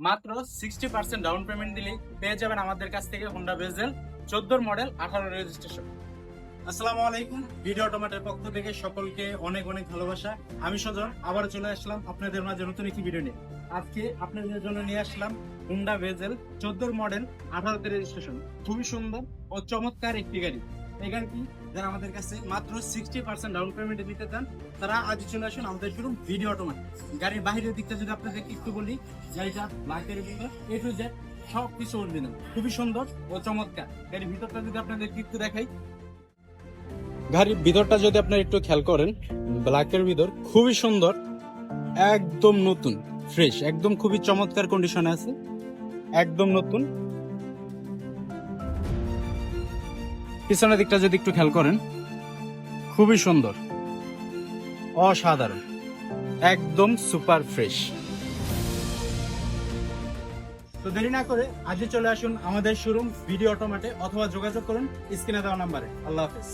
মাত্র 60% down payment দিলেই পেয়ে যাবেন আমাদের কাছ থেকে হোন্ডা ভেজেল 14 মডেল 18 রেজিস্ট্রেশন। আসসালামু আলাইকুম, ভিডিও অটোমেটের পক্ষ থেকে সকলকে অনেক অনেক ভালোবাসা। আমি সজল আবার চলে আসলাম আপনাদের মাঝে নতুন একটি ভিডিও নিয়ে। আজকে আপনাদের জন্য নিয়ে আসলাম হোন্ডা ভেজেল 14 মডেল 18 রেজিস্ট্রেশন। খুবই সুন্দর ও চমৎকার একটি গাড়ি। এই গাড়িটি যারা আমাদের কাছে মাত্র 60% ডাউন পেমেন্টে দিতে চান তারা আজ চলে আসুন আমাদের শোরুম ভিডিও অটোমেট। গাড়ির বাহিরের দিকটা যদি আপনাদেরকে একটু বলি, গাড়িটা লাইটের ভিতর এ টু জেড সব কিছু অরিজিনাল, খুবই সুন্দর ও চমৎকার। গাড়ির ভিতরটা যদি আপনাদেরকে একটু দেখাই, গাড়ির ভিতরটা যদি আপনারা একটু খেয়াল করেন, ব্ল্যাকের ভিতর খুবই সুন্দর, একদম নতুন ফ্রেশ, একদম খুবই চমৎকার কন্ডিশনে আছে, একদম নতুন। পিছনের দিকটা যদি একটু খেয়াল করেন, খুবই সুন্দর, অসাধারণ, একদম সুপার ফ্রেশ। তো দেরি না করে আজই চলে আসুন আমাদের শোরুম ভিডিও অটোমেটে অথবা যোগাযোগ করুন স্ক্রিনে দেওয়া নাম্বারে। আল্লাহ হাফেজ।